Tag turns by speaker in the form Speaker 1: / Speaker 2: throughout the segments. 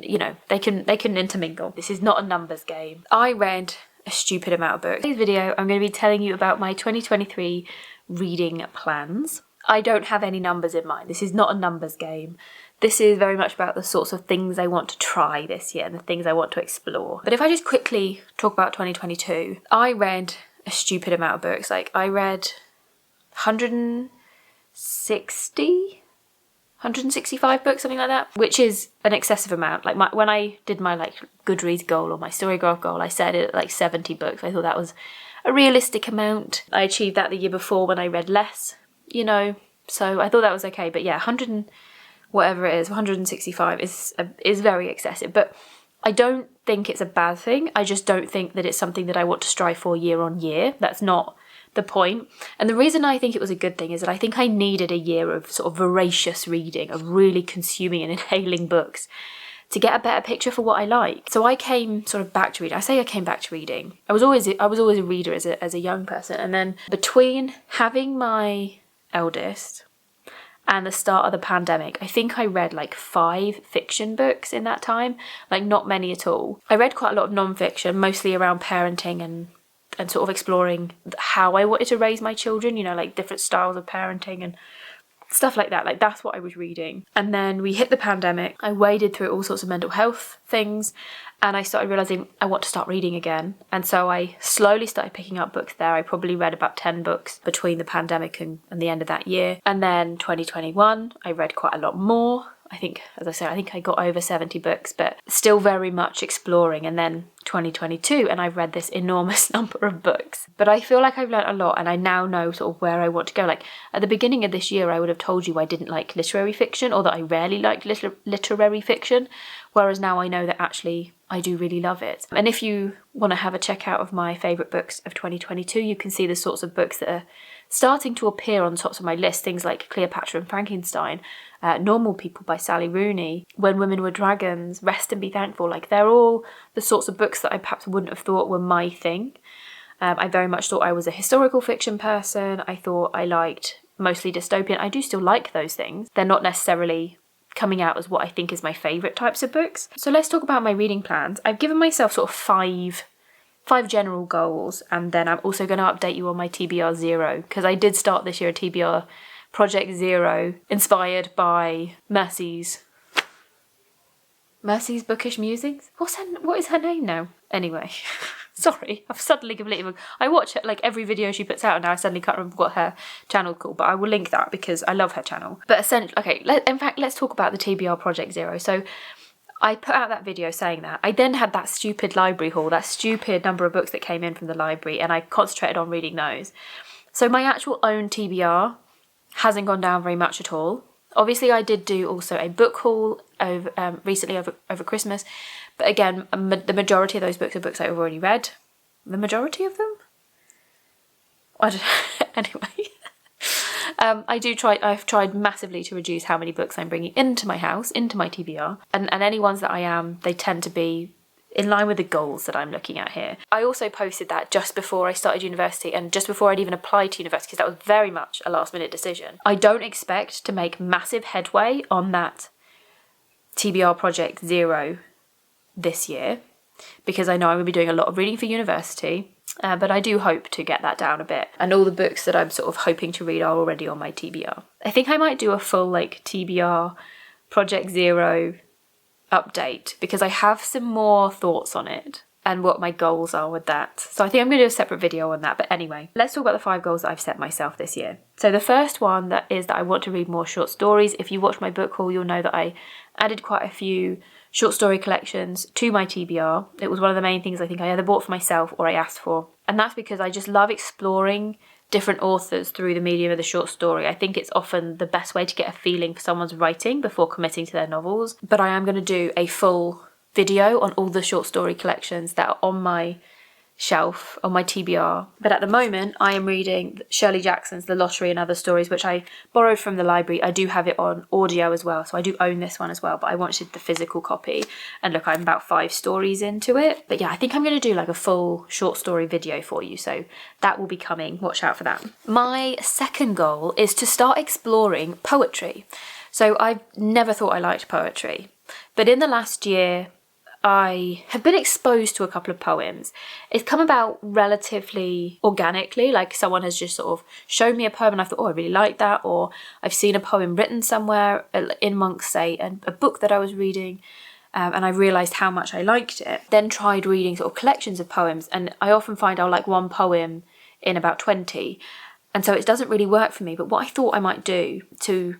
Speaker 1: you know, they can intermingle. This is not a numbers game. I read a stupid amount of books. In this video, I'm going to be telling you about my 2023 reading plans. I don't have any numbers in mind. This is not a numbers game. This is very much about the sorts of things I want to try this year and the things I want to explore. But if I just quickly talk about 2022, I read a stupid amount of books. Like, I read 165 books, something like that, which is an excessive amount. Like, when I did my like Goodreads goal or my Storygraph goal, I set it at like 70 books. I thought that was a realistic amount. I achieved that the year before when I read less, you know, so I thought that was okay. But yeah, 100 and whatever it is, 165 is very excessive. But I don't think it's a bad thing. I just don't think that it's something that I want to strive for year on year. That's not the point. And the reason I think it was a good thing is that I think I needed a year of sort of voracious reading, of really consuming and inhaling books to get a better picture for what I like. So I came sort of back to reading. I say I came back to reading. I was always a reader as a young person. And then between having my eldest and the start of the pandemic, I think I read like 5 fiction books in that time, like not many at all. I read quite a lot of non-fiction, mostly around parenting and sort of exploring how I wanted to raise my children, you know, like different styles of parenting and stuff like that. Like, that's what I was reading. And then we hit the pandemic. I waded through all sorts of mental health things and I started realising I want to start reading again. And so I slowly started picking up books there. I probably read about 10 books between the pandemic and the end of that year. And then 2021, I read quite a lot more. I think, as I said, I think I got over 70 books, but still very much exploring. And then 2022, and I've read this enormous number of books. But I feel like I've learnt a lot, and I now know sort of where I want to go. Like, at the beginning of this year, I would have told you I didn't like literary fiction, or that I rarely liked literary fiction, whereas now I know that actually I do really love it. And if you want to have a check out of my favourite books of 2022, you can see the sorts of books that are starting to appear on the tops of my list, things like Cleopatra and Frankenstein, Normal People by Sally Rooney, When Women Were Dragons, Rest and Be Thankful. Like, they're all the sorts of books that I perhaps wouldn't have thought were my thing. I very much thought I was a historical fiction person. I thought I liked mostly dystopian. I do still like those things. They're not necessarily coming out as what I think is my favourite types of books. So let's talk about my reading plans. I've given myself sort of five general goals, and then I'm also going to update you on my TBR 0, because I did start this year a TBR Project 0 inspired by Mercy's Bookish Musings. What is her name now? Anyway, sorry, I've suddenly completely... I watch her, like, every video she puts out, and now I suddenly can't remember what her channel's called, but I will link that because I love her channel. But essentially, okay, in fact, let's talk about the TBR Project 0. So I put out that video saying that. I then had that stupid library haul, that stupid number of books that came in from the library, and I concentrated on reading those. So my actual own TBR hasn't gone down very much at all. Obviously, I did do also a book haul recently over Christmas, but again, the majority of those books are books I've already read. The majority of them? I don't know. Anyway. I've tried massively to reduce how many books I'm bringing into my house, into my TBR, and any ones that I am, they tend to be in line with the goals that I'm looking at here. I also posted that just before I started university and just before I'd even applied to university, because that was very much a last minute decision. I don't expect to make massive headway on that TBR Project 0 this year, because I know I'm going to be doing a lot of reading for university. But I do hope to get that down a bit. And all the books that I'm sort of hoping to read are already on my TBR. I think I might do a full like TBR Project 0 update, because I have some more thoughts on it and what my goals are with that. So I think I'm going to do a separate video on that. But anyway, let's talk about the 5 goals that I've set myself this year. So the first one that I want to read more short stories. If you watch my book haul, you'll know that I added quite a few short story collections to my TBR. It was one of the main things I think I either bought for myself or I asked for. And that's because I just love exploring different authors through the medium of the short story. I think it's often the best way to get a feeling for someone's writing before committing to their novels. But I am going to do a full video on all the short story collections that are on my shelf on my TBR. But at the moment I am reading Shirley Jackson's The Lottery and Other Stories, which I borrowed from the library. I do have it on audio as well, so I do own this one as well, but I wanted the physical copy. And look, I'm about 5 stories into it. But yeah, I think I'm going to do like a full short story video for you, so that will be coming. Watch out for that. My second goal is to start exploring poetry. So I've never thought I liked poetry. But in the last year, I have been exposed to a couple of poems. It's come about relatively organically, like someone has just sort of shown me a poem and I thought, oh, I really like that, or I've seen a poem written somewhere in amongst, say, a book that I was reading, and I realised how much I liked it. Then tried reading sort of collections of poems, and I often find I'll like one poem in about 20, and so it doesn't really work for me. But what I thought I might do to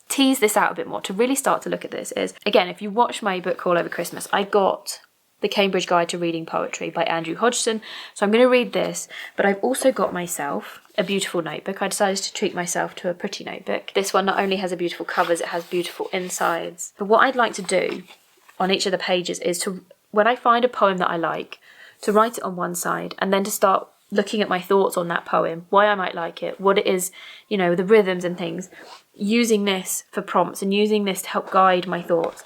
Speaker 1: tease this out a bit more, to really start to look at this, is, again, if you watch my book haul over Christmas, I got The Cambridge Guide to Reading Poetry by Andrew Hodgson, so I'm going to read this, but I've also got myself a beautiful notebook. I decided to treat myself to a pretty notebook. This one not only has a beautiful covers, it has beautiful insides. But what I'd like to do on each of the pages is to, when I find a poem that I like, to write it on one side, and then to start looking at my thoughts on that poem, why I might like it, what it is, you know, the rhythms and things, using this for prompts and using this to help guide my thoughts.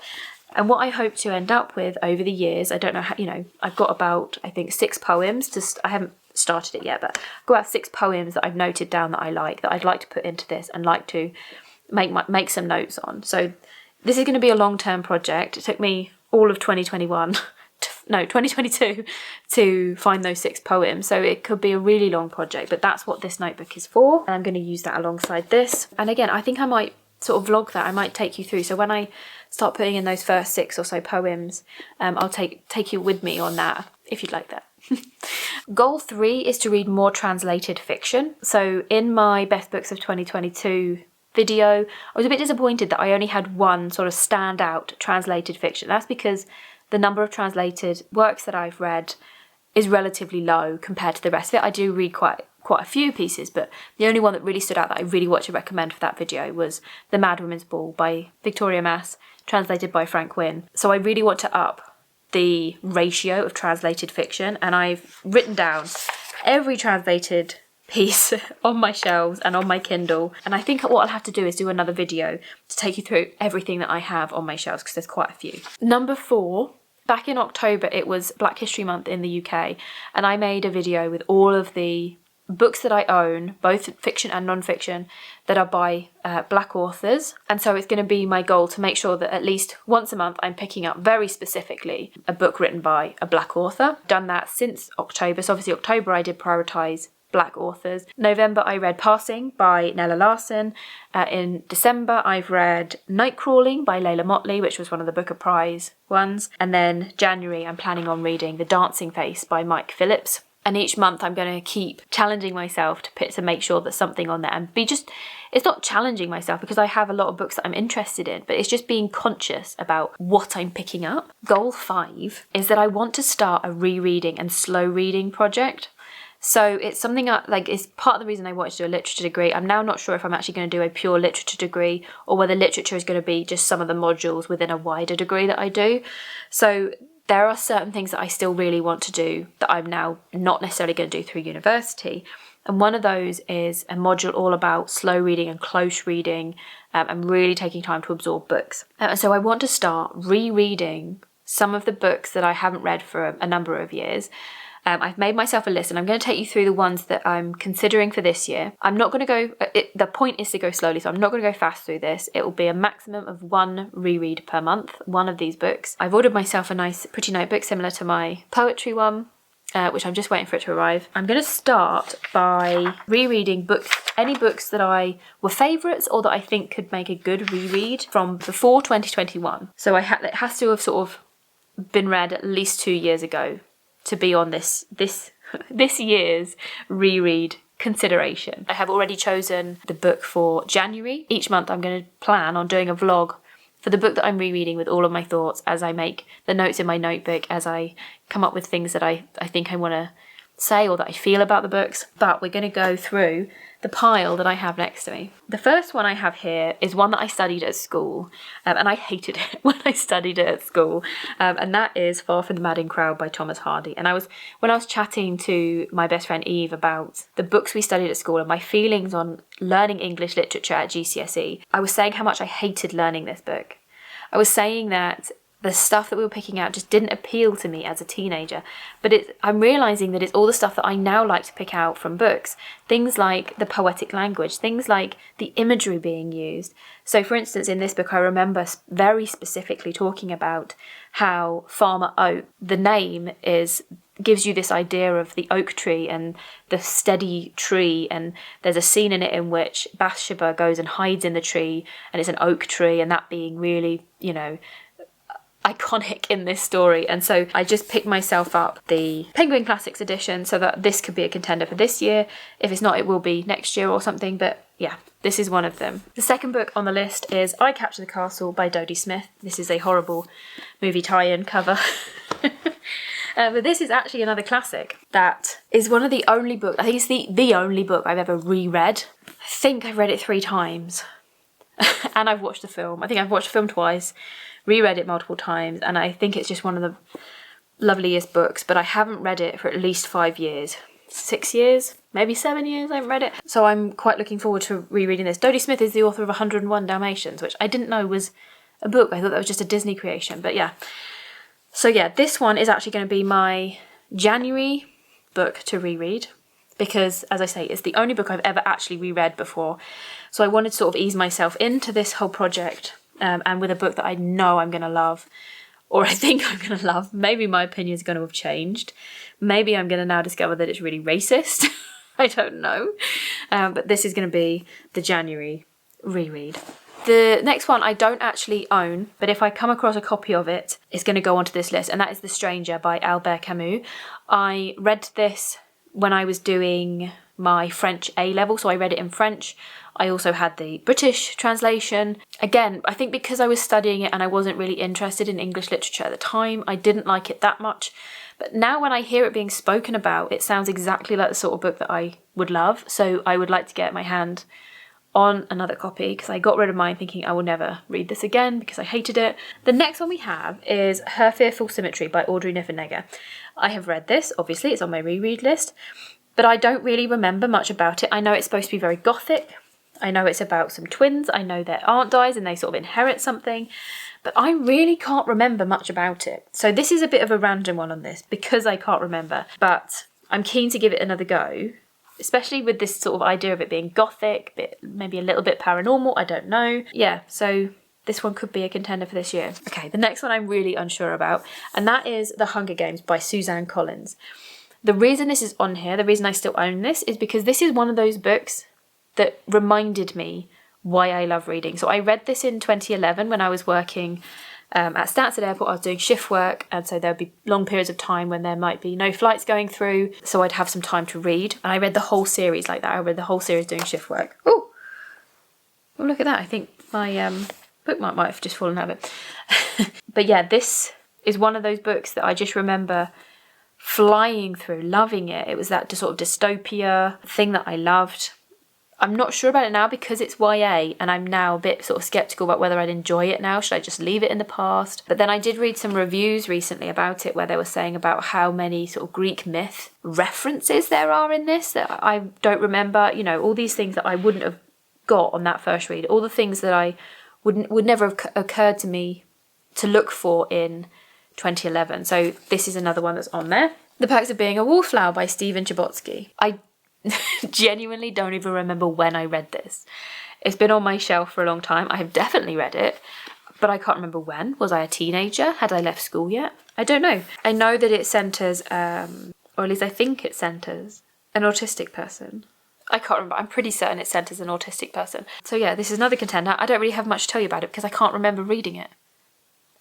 Speaker 1: And what I hope to end up with over the years, I don't know how, you know, I've got about, I think, 6 poems. I haven't started it yet, but I've got about 6 poems that I've noted down that I like, that I'd like to put into this and like to make some notes on. So this is going to be a long-term project. It took me all of 2022 to find those 6 poems, so it could be a really long project, but that's what this notebook is for, and I'm going to use that alongside this. And again, I think I might sort of vlog that. I might take you through, so when I start putting in those first 6 or so poems, I'll take you with me on that, if you'd like that. Goal 3 is to read more translated fiction. So in my best books of 2022 video, I was a bit disappointed that I only had one sort of standout translated fiction. That's because the number of translated works that I've read is relatively low compared to the rest of it. I do read quite a few pieces, but the only one that really stood out that I really want to recommend for that video was The Mad Women's Ball by Victoria Mass, translated by Frank Wynne. So I really want to up the ratio of translated fiction, and I've written down every translated piece on my shelves and on my Kindle, and I think what I'll have to do is do another video to take you through everything that I have on my shelves, because there's quite a few. Number 4, back in October it was Black History Month in the UK, and I made a video with all of the books that I own, both fiction and non-fiction, that are by black authors. And so it's going to be my goal to make sure that at least once a month I'm picking up very specifically a book written by a black author. Done that since October, so obviously October I did prioritise black authors. November I read Passing by Nella Larson. In December I've read Nightcrawling by Layla Motley, which was one of the Booker Prize ones. And then January I'm planning on reading The Dancing Face by Mike Phillips. And each month I'm going to keep challenging myself to make sure there's something on there, and it's not challenging myself because I have a lot of books that I'm interested in, but it's just being conscious about what I'm picking up. Goal 5 is that I want to start a rereading and slow reading project. So it's something it's part of the reason I wanted to do a literature degree. I'm now not sure if I'm actually going to do a pure literature degree or whether literature is going to be just some of the modules within a wider degree that I do. So there are certain things that I still really want to do that I'm now not necessarily going to do through university. And one of those is a module all about slow reading and close reading, and really taking time to absorb books. So I want to start rereading some of the books that I haven't read for a number of years. I've made myself a list, and I'm going to take you through the ones that I'm considering for this year. I'm not going to go, the point is to go slowly, so I'm not going to go fast through this. It will be a maximum of 1 reread per month, one of these books. I've ordered myself a nice pretty notebook similar to my poetry one, which I'm just waiting for it to arrive. I'm going to start by rereading any books that were favourites or that I think could make a good reread from before 2021. So it has to have sort of been read at least 2 years ago to be on this year's reread consideration. I have already chosen the book for January. Each month I'm going to plan on doing a vlog for the book that I'm rereading with all of my thoughts as I make the notes in my notebook, as I come up with things that I think I want to say or that I feel about the books. But we're going to go through the pile that I have next to me. The first one I have here is one that I studied at school, and I hated it when I studied it at school, and that is Far From the Madding Crowd by Thomas Hardy. And when I was chatting to my best friend Eve about the books we studied at school and my feelings on learning English literature at GCSE, I was saying how much I hated learning this book. I was saying that the stuff that we were picking out just didn't appeal to me as a teenager. But I'm realising that it's all the stuff that I now like to pick out from books. Things like the poetic language, things like the imagery being used. So for instance, in this book, I remember very specifically talking about how Farmer Oak, the name gives you this idea of the oak tree and the steady tree, and there's a scene in it in which Bathsheba goes and hides in the tree, and it's an oak tree, and that being really, iconic in this story. And so I just picked myself up the Penguin Classics edition so that this could be a contender for this year. If it's not, it will be next year or something, but yeah, this is one of them. The second book on the list is I Capture the Castle by Dodie Smith. This is a horrible movie tie-in cover. But this is actually another classic that is one of the only books, I think it's the only book I've ever reread. I think I've read it 3 times. And I've watched the film. I think I've watched the film twice, reread it multiple times, and I think it's just one of the loveliest books, but I haven't read it for at least 5 years. 6 years, maybe 7 years I haven't read it. So I'm quite looking forward to rereading this. Dodie Smith is the author of 101 Dalmatians, which I didn't know was a book. I thought that was just a Disney creation, but yeah. So yeah, this one is actually going to be my January book to reread because, as I say, it's the only book I've ever actually reread before. So I wanted to sort of ease myself into this whole project and with a book that I know I'm going to love, or I think I'm going to love. Maybe my opinion is going to have changed. Maybe I'm going to now discover that it's really racist. I don't know. But this is going to be the January reread. The next one I don't actually own, but if I come across a copy of it, it's going to go onto this list, and that is The Stranger by Albert Camus. I read this when I was doing my French A-level, so I read it in French. I also had the British translation. Again, I think because I was studying it and I wasn't really interested in English literature at the time, I didn't like it that much. But now when I hear it being spoken about, it sounds exactly like the sort of book that I would love. So I would like to get my hand on another copy because I got rid of mine thinking I will never read this again because I hated it. The next one we have is Her Fearful Symmetry by Audrey Niffenegger. I have read this, obviously, it's on my reread list, but I don't really remember much about it. I know it's supposed to be very gothic. I know it's about some twins. I know their aunt dies and they sort of inherit something, but I really can't remember much about it. So this is a bit of a random one on this because I can't remember, but I'm keen to give it another go, especially with this sort of idea of it being gothic, maybe a little bit paranormal, I don't know. Yeah, so this one could be a contender for this year. Okay, the next one I'm really unsure about, and that is The Hunger Games by Suzanne Collins. The reason this is on here, the reason I still own this, is because this is one of those books that reminded me why I love reading. So I read this in 2011 when I was working at Stansted Airport. I was doing shift work, and so there'd be long periods of time when there might be no flights going through, so I'd have some time to read. And I read the whole series like that. I read the whole series doing shift work. Oh, look at that. I think my bookmark might have just fallen out of it. But yeah, this is one of those books that I just remember flying through, loving it. It was that sort of dystopia thing that I loved. I'm not sure about it now because it's YA, and I'm now a bit sort of sceptical about whether I'd enjoy it now. Should I just leave it in the past? But then I did read some reviews recently about it where they were saying about how many sort of Greek myth references there are in this that I don't remember. You know, all these things that I wouldn't have got on that first read, all the things that I would never have occurred to me to look for in 2011. So this is another one that's on there. The Perks of Being a Wallflower by Stephen Chbosky. I genuinely don't even remember when I read this. It's been on my shelf for a long time. I have definitely read it, but I can't remember when. Was I a teenager? Had I left school yet? I don't know. I know that it centres, or at least I think it centres, an autistic person. I can't remember. I'm pretty certain it centres an autistic person. So yeah, this is another contender. I don't really have much to tell you about it because I can't remember reading it,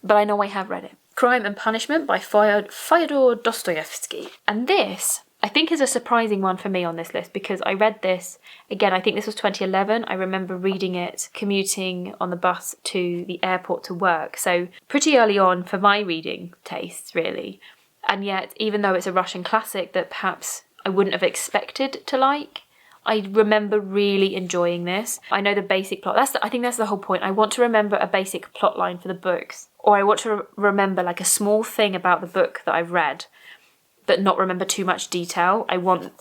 Speaker 1: but I know I have read it. Crime and Punishment by Fyodor Dostoevsky. And this, I think, is a surprising one for me on this list because I read this, again, I think this was 2011. I remember reading it commuting on the bus to the airport to work. So pretty early on for my reading tastes, really. And yet, even though it's a Russian classic that perhaps I wouldn't have expected to like, I remember really enjoying this. I know the basic plot. I think that's the whole point. I want to remember a basic plot line for the books. Or I want to remember like a small thing about the book that I've read, but not remember too much detail. I want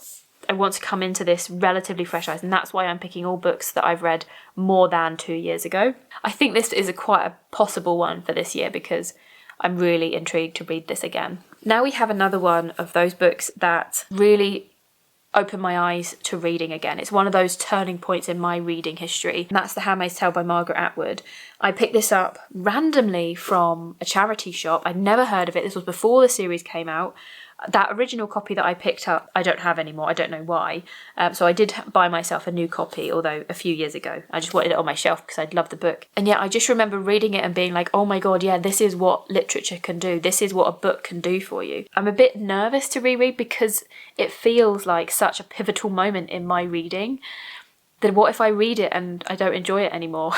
Speaker 1: to come into this relatively fresh eyes, and that's why I'm picking all books that I've read more than 2 years ago. I think this is quite a possible one for this year because I'm really intrigued to read this again. Now we have another one of those books that really opened my eyes to reading again. It's one of those turning points in my reading history, and that's The Handmaid's Tale by Margaret Atwood. I picked this up randomly from a charity shop. I'd never heard of it. This was before the series came out. That original copy that I picked up, I don't have anymore. I don't know why. So I did buy myself a new copy, although a few years ago. I just wanted it on my shelf because I'd loved the book. And yet I just remember reading it and being like, oh my God, yeah, this is what literature can do. This is what a book can do for you. I'm a bit nervous to reread because it feels like such a pivotal moment in my reading that what if I read it and I don't enjoy it anymore?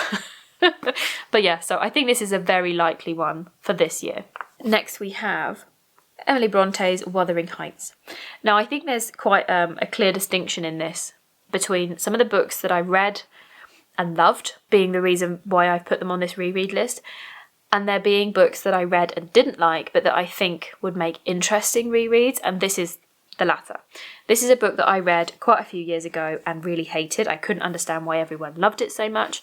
Speaker 1: But yeah, so I think this is a very likely one for this year. Next we have Emily Bronte's Wuthering Heights. Now, I think there's quite a clear distinction in this between some of the books that I read and loved, being the reason why I've put them on this reread list, and there being books that I read and didn't like, but that I think would make interesting rereads, and this is the latter. This is a book that I read quite a few years ago and really hated. I couldn't understand why everyone loved it so much.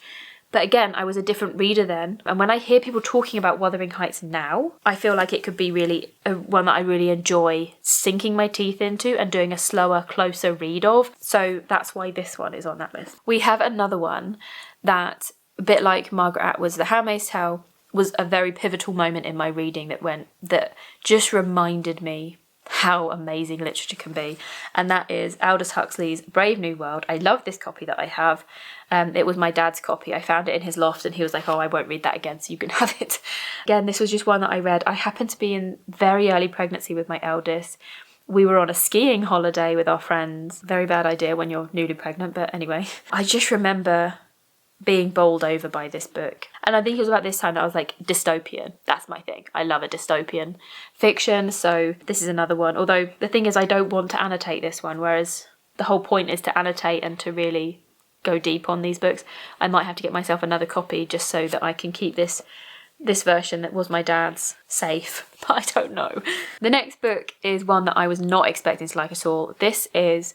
Speaker 1: But again, I was a different reader then. And when I hear people talking about Wuthering Heights now, I feel like it could be really one that I really enjoy sinking my teeth into and doing a slower, closer read of. So that's why this one is on that list. We have another one that, a bit like Margaret Atwood's The Handmaid's Tale, was a very pivotal moment in my reading that just reminded me how amazing literature can be, and that is Aldous Huxley's Brave New World. I love this copy that I have. It was my dad's copy. I found it in his loft and he was like, oh, I won't read that again, so you can have it. Again, this was just one that I read. I happened to be in very early pregnancy with my eldest. We were on a skiing holiday with our friends. Very bad idea when you're newly pregnant, but anyway. I just remember being bowled over by this book. And I think it was about this time that I was like, dystopian. That's my thing. I love a dystopian fiction, so this is another one. Although the thing is, I don't want to annotate this one, whereas the whole point is to annotate and to really go deep on these books. I might have to get myself another copy just so that I can keep this version that was my dad's safe, but I don't know. The next book is one that I was not expecting to like at all. This is,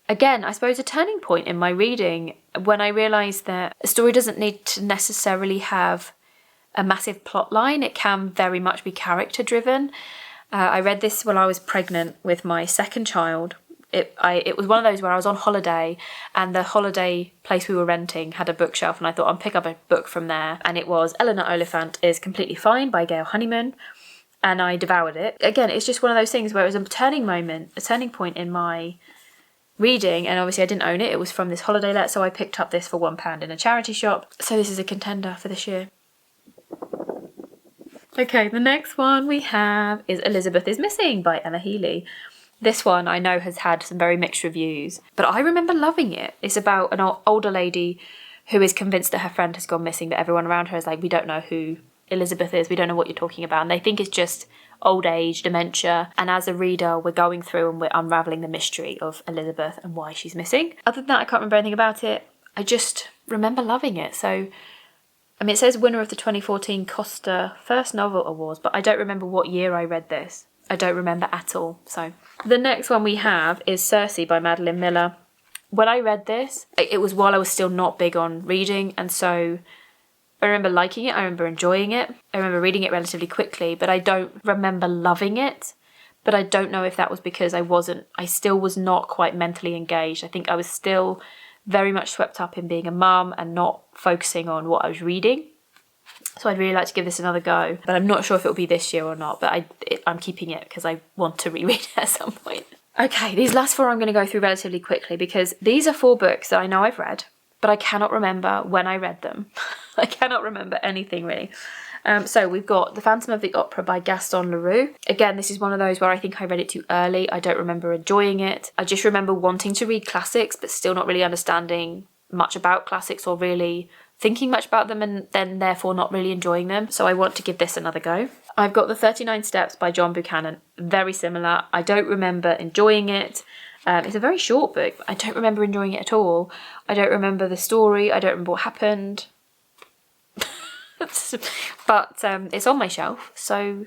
Speaker 1: again, I suppose a turning point in my reading when I realised that a story doesn't need to necessarily have a massive plot line. It can very much be character driven. I read this when I was pregnant with my second child. It was one of those where I was on holiday and the holiday place we were renting had a bookshelf and I thought I'd pick up a book from there, and it was Eleanor Oliphant is Completely Fine by Gail Honeyman, and I devoured it. Again, it's just one of those things where it was a turning point in my reading, and obviously I didn't own it. It was from this holiday let, so I picked up this for £1 in a charity shop. So this is a contender for this year. Okay, the next one we have is Elizabeth is Missing by Emma Healy. This one I know has had some very mixed reviews, but I remember loving it. It's about an older lady who is convinced that her friend has gone missing, but everyone around her is like, we don't know who Elizabeth is, we don't know what you're talking about, and they think it's just old age, dementia, and as a reader we're going through and we're unravelling the mystery of Elizabeth and why she's missing. Other than that, I can't remember anything about it. I just remember loving it. So, I mean, it says winner of the 2014 Costa First Novel Awards, but I don't remember what year I read this. I don't remember at all. So the next one we have is Circe by Madeline Miller. When I read this, it was while I was still not big on reading, and so I remember liking it, I remember enjoying it, I remember reading it relatively quickly, but I don't remember loving it. But I don't know if that was because I still was not quite mentally engaged. I think I was still very much swept up in being a mum and not focusing on what I was reading. So I'd really like to give this another go, but I'm not sure if it'll be this year or not, but I'm keeping it because I want to reread it at some point. Okay, these last four I'm going to go through relatively quickly because these are 4 books that I know I've read, but I cannot remember when I read them. I cannot remember anything really. So we've got The Phantom of the Opera by Gaston Leroux. Again, this is one of those where I think I read it too early. I don't remember enjoying it. I just remember wanting to read classics, but still not really understanding much about classics or really thinking much about them, and then therefore not really enjoying them. So I want to give this another go. I've got The 39 Steps by John Buchanan. Very similar. I don't remember enjoying it. It's a very short book, but I don't remember enjoying it at all. I don't remember the story. I don't remember what happened. But it's on my shelf, so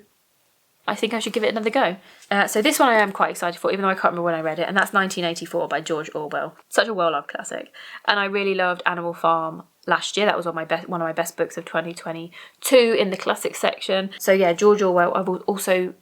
Speaker 1: I think I should give it another go. So this one I am quite excited for, even though I can't remember when I read it, and that's 1984 by George Orwell. Such a well-loved classic. And I really loved Animal Farm last year. That was one of my best books of 2022 in the classic section. So yeah, George Orwell. I've also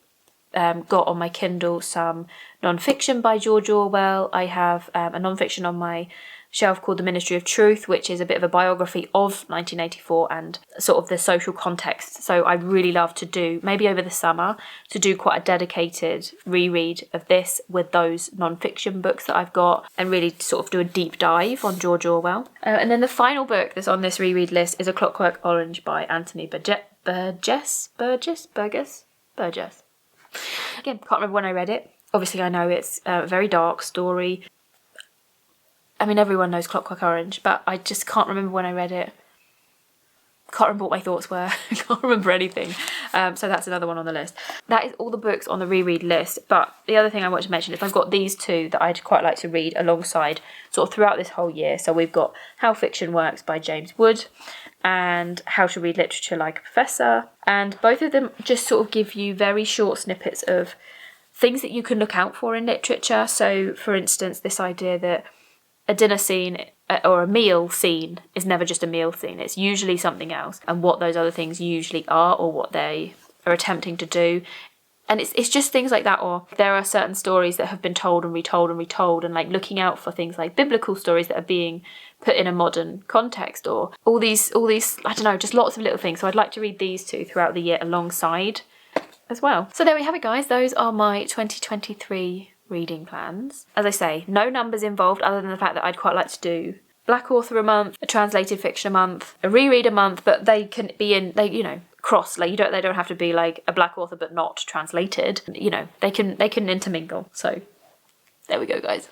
Speaker 1: got on my Kindle some non-fiction by George Orwell. I have a non-fiction on my shelf called The Ministry of Truth, which is a bit of a biography of 1984 and sort of the social context. So I'd really love to do, maybe over the summer, to do quite a dedicated reread of this with those non-fiction books that I've got, and really sort of do a deep dive on George Orwell. And then the final book that's on this reread list is A Clockwork Orange by Anthony Burgess. Again, can't remember when I read it. Obviously I know it's a very dark story. I mean, everyone knows Clockwork Orange, but I just can't remember when I read it. Can't remember what my thoughts were. Can't remember anything. So that's another one on the list. That is all the books on the reread list. But the other thing I want to mention is I've got these two that I'd quite like to read alongside sort of throughout this whole year. So we've got How Fiction Works by James Wood and How to Read Literature Like a Professor. And both of them just sort of give you very short snippets of things that you can look out for in literature. So, for instance, this idea that a dinner scene or a meal scene is never just a meal scene. It's usually something else, and what those other things usually are, or what they are attempting to do. And it's just things like that. Or there are certain stories that have been told and retold and retold, and like looking out for things like biblical stories that are being put in a modern context, or all these I don't know, just lots of little things. So I'd like to read these two throughout the year alongside as well. So there we have it, guys. Those are my 2023 reading plans. As I say, no numbers involved other than the fact that I'd quite like to do Black Author a month, a translated fiction a month, a reread a month, but they can be in, they, you know, cross, like they don't have to be like a Black Author but not translated. You know, they can intermingle. So there we go, guys.